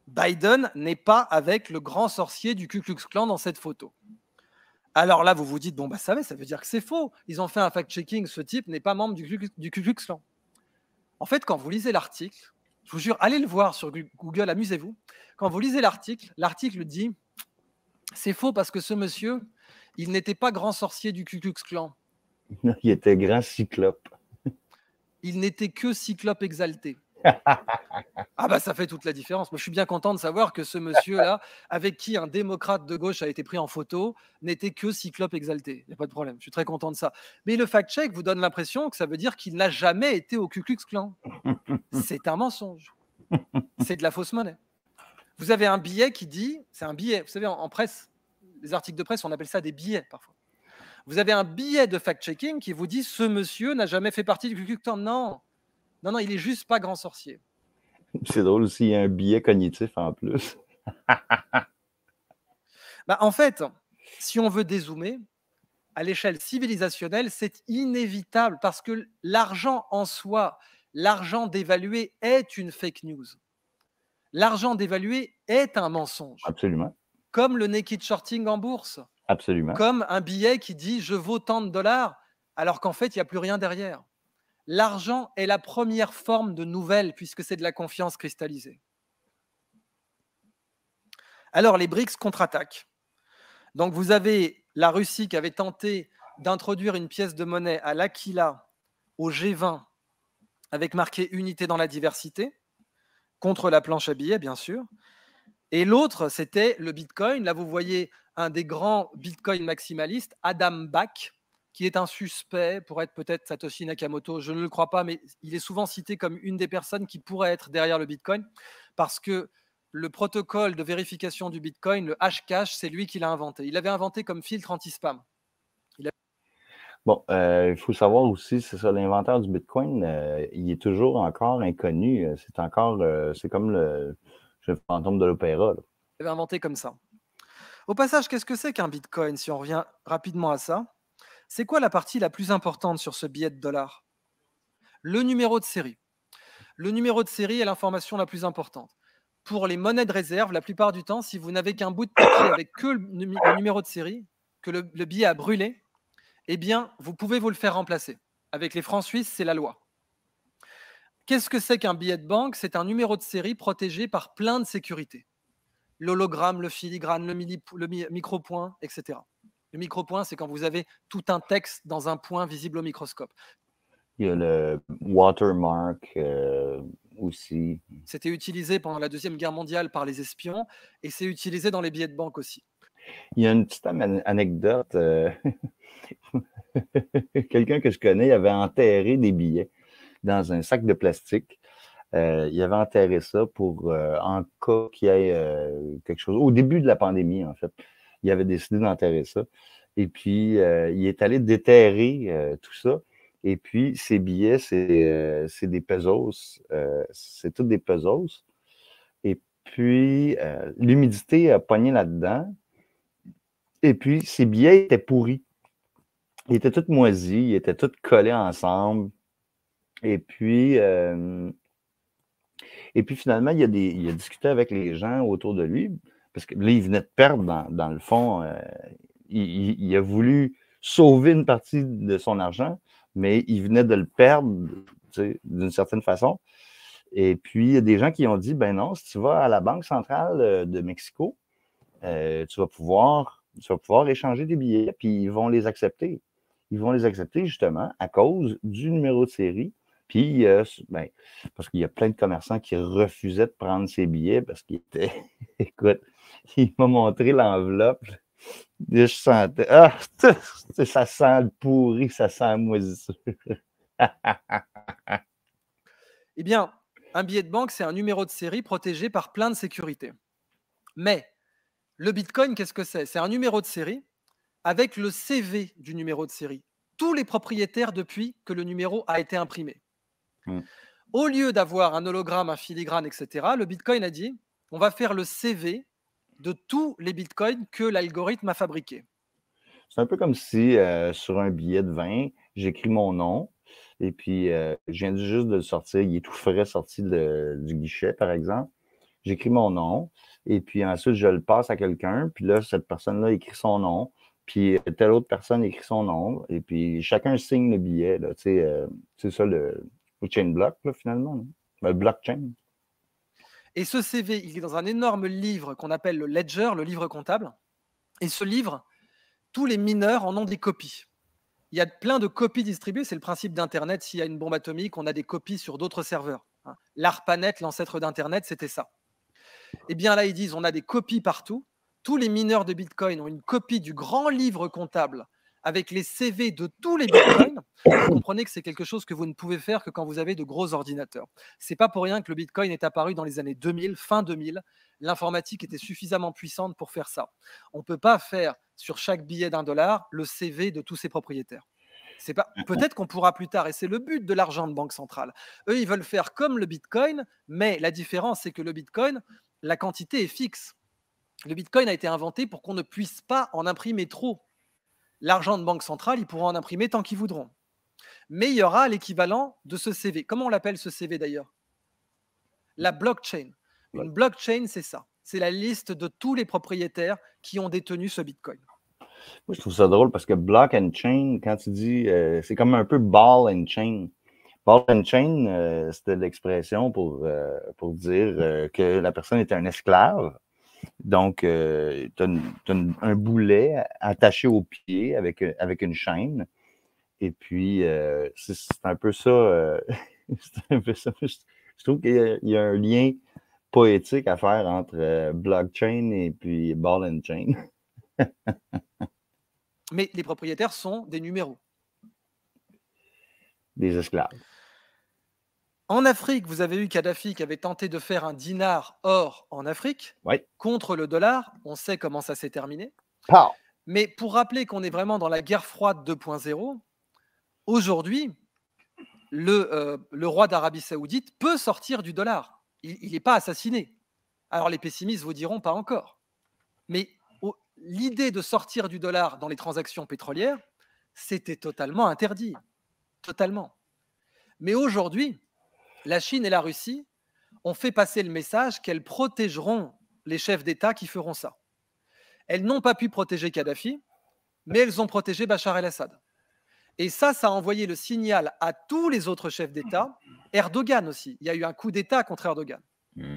Speaker 2: Biden n'est pas avec le grand sorcier du Ku Klux Klan dans cette photo. Alors là, vous vous dites, bon, bah ça veut dire que c'est faux. Ils ont fait un fact-checking, ce type n'est pas membre du Ku Klux Klan. En fait, quand vous lisez l'article, je vous jure, allez le voir sur Google, amusez-vous. Quand vous lisez l'article dit, c'est faux parce que ce monsieur, il n'était pas grand sorcier du Ku Klux Klan.
Speaker 1: Il était grand cyclope.
Speaker 2: Il n'était que cyclope exalté. Ah bah ça fait toute la différence. Moi je suis bien content de savoir que ce monsieur-là, avec qui un démocrate de gauche a été pris en photo, n'était que cyclope exalté. Il n'y a pas de problème, je suis très content de ça. Mais le fact-check vous donne l'impression que ça veut dire qu'il n'a jamais été au Ku Klux Klan. C'est un mensonge. C'est de la fausse monnaie. Vous avez un billet qui dit, c'est un billet, vous savez en presse, les articles de presse on appelle ça des billets parfois. Vous avez un billet de fact-checking qui vous dit ce monsieur n'a jamais fait partie du Ku Klux Klan. Non, il est juste pas grand sorcier.
Speaker 1: C'est drôle aussi, il y a un biais cognitif en plus.
Speaker 2: Bah, en fait, si on veut dézoomer, à l'échelle civilisationnelle, c'est inévitable parce que l'argent en soi, l'argent dévalué est une fake news. L'argent dévalué est un mensonge.
Speaker 1: Absolument.
Speaker 2: Comme le naked shorting en bourse.
Speaker 1: Absolument.
Speaker 2: Comme un billet qui dit je vaux tant de dollars alors qu'en fait, il n'y a plus rien derrière. L'argent est la première forme de nouvelle puisque c'est de la confiance cristallisée. Alors, les BRICS contre-attaquent. Donc, vous avez la Russie qui avait tenté d'introduire une pièce de monnaie à l'Aquila, au G20, avec marqué unité dans la diversité, contre la planche à billets, bien sûr. Et l'autre, c'était le Bitcoin. Là, vous voyez un des grands Bitcoin maximalistes, Adam Back, qui est un suspect pour être peut-être Satoshi Nakamoto. Je ne le crois pas, mais il est souvent cité comme une des personnes qui pourrait être derrière le Bitcoin, parce que le protocole de vérification du Bitcoin, le Hashcash, c'est lui qui l'a inventé. Il l'avait inventé comme filtre anti-spam.
Speaker 1: Bon, il faut savoir aussi, c'est ça, l'inventaire du Bitcoin, il est toujours encore inconnu. C'est encore, c'est comme le fantôme de l'opéra.
Speaker 2: Il l'avait inventé comme ça. Au passage, qu'est-ce que c'est qu'un Bitcoin, si on revient rapidement à ça? C'est quoi la partie la plus importante sur ce billet de dollar? Le numéro de série. Le numéro de série est l'information la plus importante. Pour les monnaies de réserve, la plupart du temps, si vous n'avez qu'un bout de papier avec que le numéro de série, que le billet a brûlé, eh bien, vous pouvez vous le faire remplacer. Avec les francs suisses, c'est la loi. Qu'est-ce que c'est qu'un billet de banque? C'est un numéro de série protégé par plein de sécurités. L'hologramme, le filigrane, le micro-point, etc. Le micro-point, c'est quand vous avez tout un texte dans un point visible au microscope.
Speaker 1: Il y a le watermark aussi.
Speaker 2: C'était utilisé pendant la Deuxième Guerre mondiale par les espions et c'est utilisé dans les billets de banque aussi.
Speaker 1: Il y a une petite anecdote. Quelqu'un que je connais avait enterré des billets dans un sac de plastique. Il avait enterré ça pour, en cas qu'il y ait quelque chose. Au début de la pandémie, en fait, il avait décidé d'enterrer ça. Et puis, il est allé déterrer tout ça. Et puis, ces billets, c'est des pesos. C'est toutes des pesos. Et puis, l'humidité a pogné là-dedans. Et puis, ces billets étaient pourris. Ils étaient tous moisis, ils étaient tous collés ensemble. Et puis finalement, il a discuté avec les gens autour de lui, parce que là, il venait de perdre, dans le fond, il a voulu sauver une partie de son argent, mais il venait de le perdre, d'une certaine façon. Et puis, il y a des gens qui ont dit, ben non, si tu vas à la Banque centrale de Mexico, tu vas pouvoir échanger des billets, puis ils vont les accepter. Ils vont les accepter justement à cause du numéro de série. Puis, parce qu'il y a plein de commerçants qui refusaient de prendre ces billets parce qu'ils étaient. Écoute, il m'a montré l'enveloppe. Je sentais. Ah, ça sent le pourri, ça sent la moisissure.
Speaker 2: Eh bien, Un billet de banque, c'est un numéro de série protégé par plein de sécurités. Mais le Bitcoin, qu'est-ce que c'est? C'est un numéro de série avec le CV du numéro de série. Tous les propriétaires depuis que le numéro a été imprimé.
Speaker 1: Mm.
Speaker 2: Au lieu d'avoir un hologramme, un filigrane, etc., le Bitcoin a dit, on va faire le CV de tous les Bitcoins que l'algorithme a fabriqués.
Speaker 1: C'est un peu comme si sur un billet de 20, j'écris mon nom et puis je viens juste de le sortir, il est tout frais sorti du guichet, par exemple. J'écris mon nom et puis ensuite je le passe à quelqu'un, puis là, cette personne-là écrit son nom, puis telle autre personne écrit son nom, et puis chacun signe le billet. Là, c'est ça le chain block, là, finalement. Là. Le blockchain.
Speaker 2: Et ce CV, il est dans un énorme livre qu'on appelle le ledger, le livre comptable. Et ce livre, tous les mineurs en ont des copies. Il y a plein de copies distribuées. C'est le principe d'Internet. S'il y a une bombe atomique, on a des copies sur d'autres serveurs. L'ARPANET, l'ancêtre d'Internet, c'était ça. Eh bien là, ils disent on a des copies partout. Tous les mineurs de Bitcoin ont une copie du grand livre comptable avec les CV de tous les Bitcoins. Vous comprenez que c'est quelque chose que vous ne pouvez faire que quand vous avez de gros ordinateurs. C'est pas pour rien que le Bitcoin est apparu dans les années 2000, fin 2000. L'informatique était suffisamment puissante pour faire ça. On ne peut pas faire sur chaque billet d'1 $ le CV de tous ses propriétaires. C'est pas. Peut-être qu'on pourra plus tard, et c'est le but de l'argent de banque centrale. Eux, ils veulent faire comme le Bitcoin, mais la différence, c'est que le Bitcoin, la quantité est fixe. Le Bitcoin a été inventé pour qu'on ne puisse pas en imprimer trop. L'argent de banque centrale, ils pourront en imprimer tant qu'ils voudront. Mais il y aura l'équivalent de ce CV. Comment on l'appelle ce CV d'ailleurs? La blockchain. Une blockchain, c'est ça. C'est la liste de tous les propriétaires qui ont détenu ce Bitcoin.
Speaker 1: Moi, je trouve ça drôle parce que block and chain, quand tu dis, c'est comme un peu ball and chain. Ball and chain, c'était l'expression pour dire que la personne était un esclave. Donc, tu as un boulet attaché au pied avec une chaîne. Et puis, c'est un peu ça. C'est un peu ça. Je trouve qu'il y a un lien poétique à faire entre blockchain et puis ball and chain.
Speaker 2: Mais les propriétaires sont des numéros.
Speaker 1: Des esclaves.
Speaker 2: En Afrique, vous avez eu Kadhafi qui avait tenté de faire un dinar or en Afrique
Speaker 1: Oui.
Speaker 2: contre le dollar. On sait comment ça s'est terminé.
Speaker 1: Pow!
Speaker 2: Mais pour rappeler qu'on est vraiment dans la guerre froide 2.0, aujourd'hui, le roi d'Arabie Saoudite peut sortir du dollar. Il n'est pas assassiné. Alors les pessimistes vous diront pas encore. Mais l'idée de sortir du dollar dans les transactions pétrolières, c'était totalement interdit. Totalement. Mais aujourd'hui, la Chine et la Russie ont fait passer le message qu'elles protégeront les chefs d'État qui feront ça. Elles n'ont pas pu protéger Kadhafi, mais elles ont protégé Bachar el-Assad. Et ça a envoyé le signal à tous les autres chefs d'État, Erdogan aussi. Il y a eu un coup d'État contre Erdogan.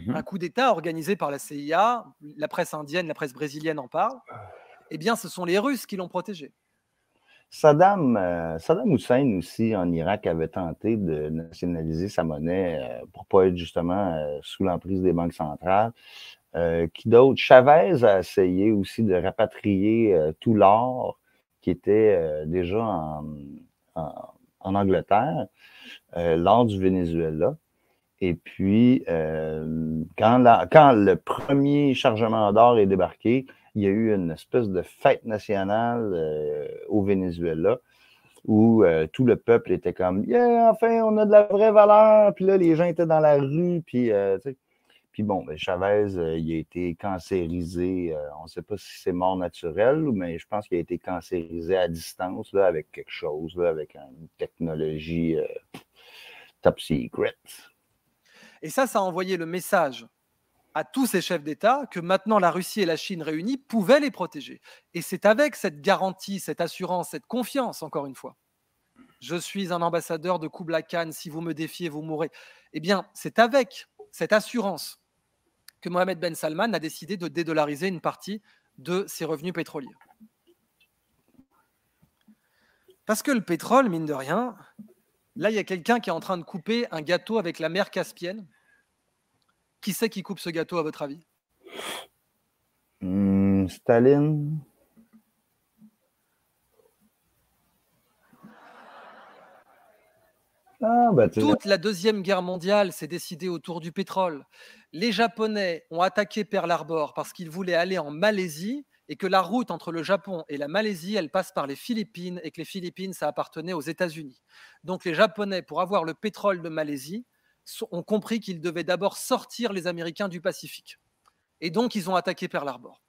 Speaker 2: Un coup d'État organisé par la CIA, la presse indienne, la presse brésilienne en parle. Eh bien, ce sont les Russes qui l'ont protégé.
Speaker 1: Saddam Hussein aussi, en Irak, avait tenté de nationaliser sa monnaie pour ne pas être justement sous l'emprise des banques centrales. Qui d'autre? Chavez a essayé aussi de rapatrier tout l'or qui était déjà en Angleterre, l'or du Venezuela. Et puis, quand le premier chargement d'or est débarqué, il y a eu une espèce de fête nationale au Venezuela où tout le peuple était comme « Yeah, enfin, on a de la vraie valeur! » Puis là, les gens étaient dans la rue, puis puis bon, ben Chavez, il a été cancérisé. On ne sait pas si c'est mort naturelle, mais je pense qu'il a été cancérisé à distance là, avec quelque chose, là, avec une technologie top secret.
Speaker 2: Et ça a envoyé le message à tous ces chefs d'État que maintenant la Russie et la Chine réunies pouvaient les protéger. Et c'est avec cette garantie, cette assurance, cette confiance, encore une fois. Je suis un ambassadeur de Kublai Khan, si vous me défiez, vous mourrez. Eh bien, c'est avec cette assurance que Mohamed Ben Salman a décidé de dédollariser une partie de ses revenus pétroliers. Parce que le pétrole, mine de rien, là, il y a quelqu'un qui est en train de couper un gâteau avec la mer Caspienne. Qui c'est qui coupe ce gâteau, à votre avis?
Speaker 1: Staline. Ah, ben, tu sais,
Speaker 2: Toute la Deuxième Guerre mondiale s'est décidée autour du pétrole. Les Japonais ont attaqué Pearl Harbor parce qu'ils voulaient aller en Malaisie et que la route entre le Japon et la Malaisie, elle passe par les Philippines et que les Philippines, ça appartenait aux États-Unis. Donc les Japonais, pour avoir le pétrole de Malaisie, ont compris qu'ils devaient d'abord sortir les Américains du Pacifique. Et donc ils ont attaqué Pearl Harbor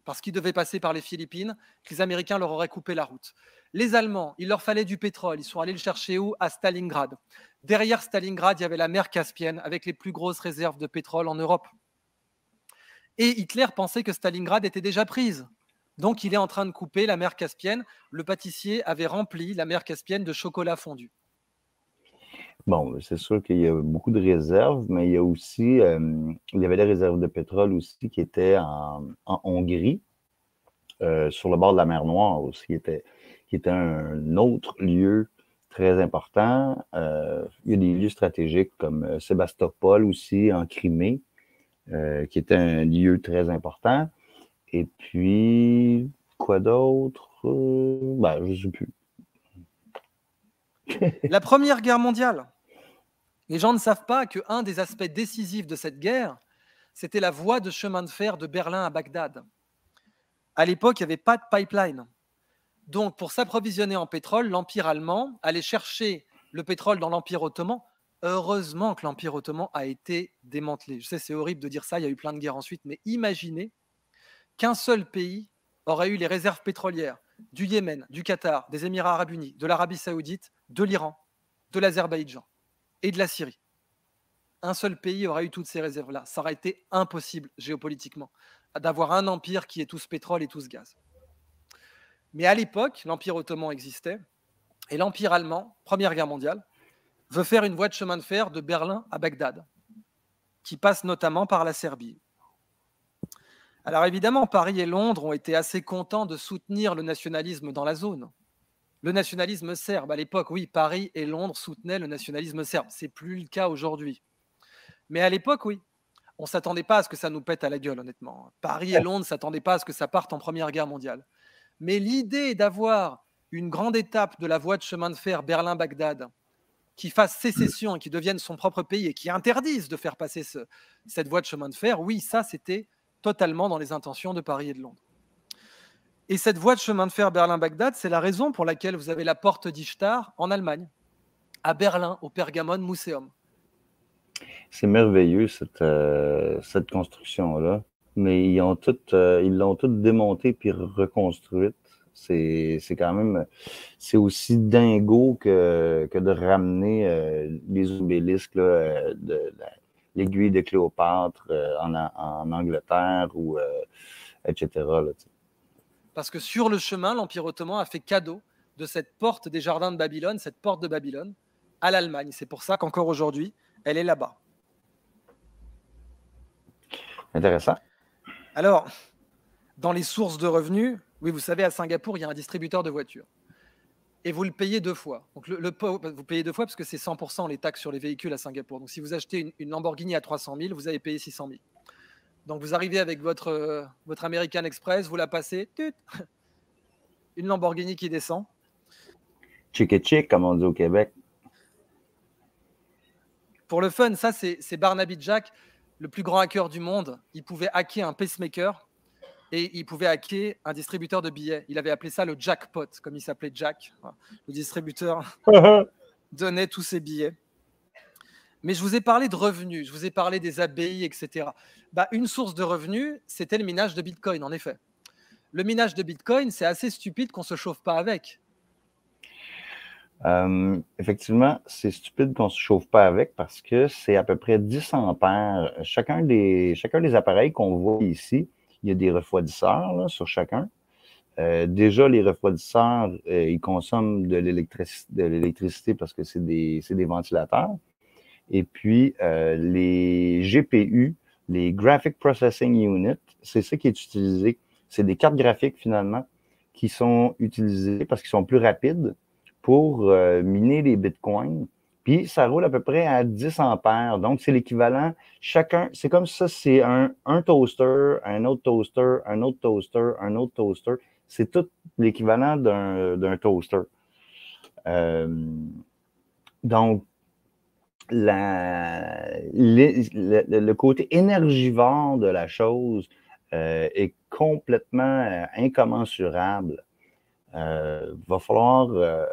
Speaker 2: parce qu'ils devaient passer par les Philippines, que les Américains leur auraient coupé la route. Les Allemands, il leur fallait du pétrole. Ils sont allés le chercher où? À Stalingrad. Derrière Stalingrad, il y avait la mer Caspienne avec les plus grosses réserves de pétrole en Europe. Et Hitler pensait que Stalingrad était déjà prise. Donc il est en train de couper la mer Caspienne. Le pâtissier avait rempli la mer Caspienne de chocolat fondu.
Speaker 1: bon, c'est sûr qu'il y a beaucoup de réserves, mais il y a aussi, il y avait des réserves de pétrole aussi qui étaient en Hongrie, sur le bord de la mer Noire aussi, qui était un autre lieu très important. Il y a des lieux stratégiques comme Sébastopol aussi, en Crimée, qui était un lieu très important. Et puis, quoi d'autre? Ben, je ne sais plus.
Speaker 2: La Première Guerre mondiale. Les gens ne savent pas qu'un des aspects décisifs de cette guerre, c'était la voie de chemin de fer de Berlin à Bagdad. À l'époque, il n'y avait pas de pipeline. Donc, pour s'approvisionner en pétrole, l'Empire allemand allait chercher le pétrole dans l'Empire ottoman. Heureusement que l'Empire ottoman a été démantelé. Je sais, c'est horrible de dire ça, il y a eu plein de guerres ensuite, mais imaginez qu'un seul pays aurait eu les réserves pétrolières du Yémen, du Qatar, des Émirats arabes unis, de l'Arabie saoudite, de l'Iran, de l'Azerbaïdjan et de la Syrie. Un seul pays aurait eu toutes ces réserves-là. Ça aurait été impossible géopolitiquement d'avoir un empire qui ait tout ce pétrole et tout ce gaz. Mais à l'époque, l'Empire ottoman existait et l'Empire allemand, Première Guerre mondiale, veut faire une voie de chemin de fer de Berlin à Bagdad, qui passe notamment par la Serbie. Alors évidemment, Paris et Londres ont été assez contents de soutenir le nationalisme dans la zone. Le nationalisme serbe, à l'époque, oui, Paris et Londres soutenaient le nationalisme serbe. C'est plus le cas aujourd'hui. Mais à l'époque, oui. On ne s'attendait pas à ce que ça nous pète à la gueule, honnêtement. Paris et Londres ne s'attendaient pas à ce que ça parte en Première Guerre mondiale. Mais l'idée d'avoir une grande étape de la voie de chemin de fer Berlin-Bagdad qui fasse sécession et qui devienne son propre pays et qui interdise de faire passer cette voie de chemin de fer, oui, ça, c'était totalement dans les intentions de Paris et de Londres. Et cette voie de chemin de fer Berlin-Bagdad, c'est la raison pour laquelle vous avez la porte d'Ishtar en Allemagne, à Berlin, au Pergamon Museum.
Speaker 1: C'est merveilleux, cette construction-là. Mais ils l'ont toute démontée puis reconstruite. C'est quand même, c'est aussi dingo que de ramener les obélisques, là, l'aiguille de Cléopâtre en Angleterre ou etc. Là,
Speaker 2: Parce que sur le chemin, l'Empire ottoman a fait cadeau de cette porte des jardins de Babylone, cette porte de Babylone, à l'Allemagne. C'est pour ça qu'encore aujourd'hui, elle est là-bas.
Speaker 1: Intéressant.
Speaker 2: Alors, dans les sources de revenus, oui, vous savez, à Singapour, il y a un distributeur de voitures. Et vous le payez deux fois. Donc vous payez deux fois parce que c'est 100% les taxes sur les véhicules à Singapour. Donc si vous achetez une Lamborghini à 300 000, vous avez payé 600 000. Donc vous arrivez avec votre American Express, vous la passez, une Lamborghini qui descend.
Speaker 1: Chick, comme on dit au Québec.
Speaker 2: Pour le fun, ça c'est Barnaby Jack, le plus grand hacker du monde. Il pouvait hacker un pacemaker et il pouvait hacker un distributeur de billets. Il avait appelé ça le jackpot, comme il s'appelait Jack. Le distributeur donnait tous ses billets. Mais je vous ai parlé de revenus, je vous ai parlé des abbayes, etc. Une source de revenus, c'était le minage de Bitcoin, en effet. Le minage de Bitcoin, c'est assez stupide qu'on ne se chauffe pas avec.
Speaker 1: Effectivement, c'est stupide qu'on ne se chauffe pas avec parce que c'est à peu près 10 ampères. Chacun des appareils qu'on voit ici, il y a des refroidisseurs là, sur chacun. Déjà, les refroidisseurs, ils consomment de l'électricité parce que c'est des ventilateurs. Et puis, les GPU, les Graphic Processing Unit, c'est ça qui est utilisé. C'est des cartes graphiques, finalement, qui sont utilisées parce qu'ils sont plus rapides pour miner les bitcoins. Puis, ça roule à peu près à 10 ampères. Donc, c'est l'équivalent. Chacun, c'est comme ça, c'est un toaster, un autre toaster, un autre toaster, un autre toaster. C'est tout l'équivalent d'un toaster. Donc, le côté énergivore de la chose est complètement incommensurable. Va falloir,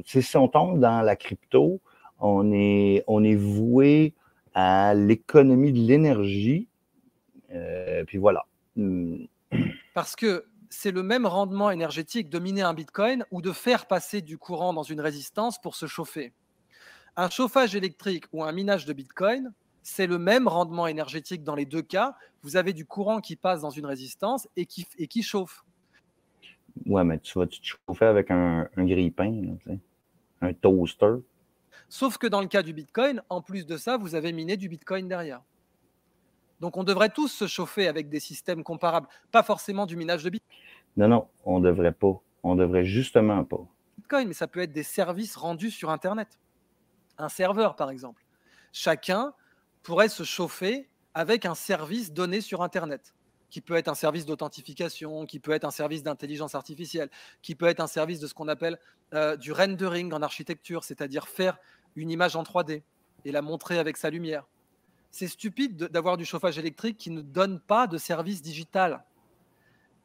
Speaker 1: si on tombe dans la crypto, on est voué à l'économie de l'énergie. Puis voilà.
Speaker 2: Parce que c'est le même rendement énergétique de miner un bitcoin ou de faire passer du courant dans une résistance pour se chauffer. Un chauffage électrique ou un minage de bitcoin, c'est le même rendement énergétique dans les deux cas. Vous avez du courant qui passe dans une résistance et qui chauffe.
Speaker 1: Ouais, mais tu vas te chauffer avec un grille-pain, un toaster.
Speaker 2: Sauf que dans le cas du bitcoin, en plus de ça, vous avez miné du bitcoin derrière. Donc on devrait tous se chauffer avec des systèmes comparables, pas forcément du minage de
Speaker 1: Non, on ne devrait pas. On devrait justement pas.
Speaker 2: bitcoin, mais ça peut être des services rendus sur Internet. Un serveur, par exemple. Chacun pourrait se chauffer avec un service donné sur Internet, qui peut être un service d'authentification, qui peut être un service d'intelligence artificielle, qui peut être un service de ce qu'on appelle du rendering en architecture, c'est-à-dire faire une image en 3D et la montrer avec sa lumière. C'est stupide d'avoir du chauffage électrique qui ne donne pas de service digital.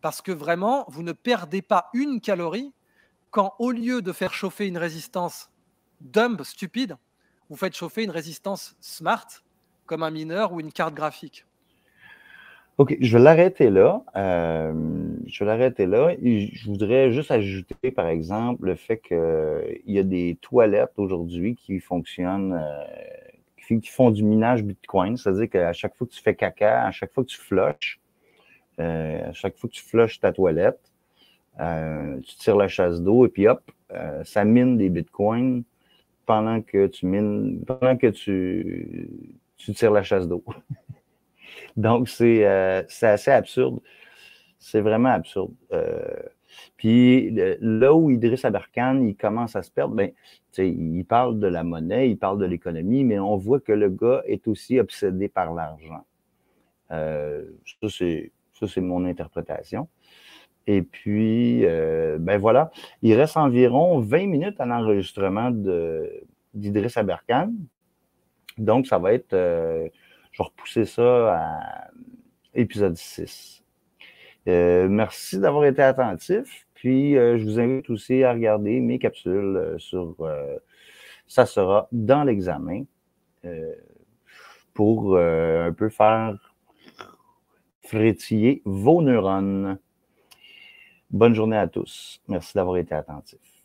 Speaker 2: Parce que vraiment, vous ne perdez pas une calorie quand, au lieu de faire chauffer une résistance dumb, stupide, vous faites chauffer une résistance smart, comme un mineur ou une carte graphique.
Speaker 1: OK, je vais l'arrêter là. Je voudrais juste ajouter, par exemple, le fait qu'il y a des toilettes aujourd'hui qui fonctionnent, qui font du minage Bitcoin. C'est-à-dire qu'à chaque fois que tu fais caca, à chaque fois que tu flushes, à chaque fois que tu flushes ta toilette, tu tires la chasse d'eau et puis hop, ça mine des Bitcoins pendant que tu tires la chasse d'eau. Donc, c'est assez absurde. C'est vraiment absurde. Puis là où Idriss Aberkane, il commence à se perdre, ben, il parle de la monnaie, il parle de l'économie, mais on voit que le gars est aussi obsédé par l'argent. Ça, c'est mon interprétation. Et puis, ben voilà, il reste environ 20 minutes à l'enregistrement d'Idriss Aberkane. Donc, ça va être, je vais repousser ça à épisode 6. Merci d'avoir été attentif. Puis, je vous invite aussi à regarder mes capsules sur ça sera dans l'examen pour un peu faire frétiller vos neurones. Bonne journée à tous. Merci d'avoir été attentifs.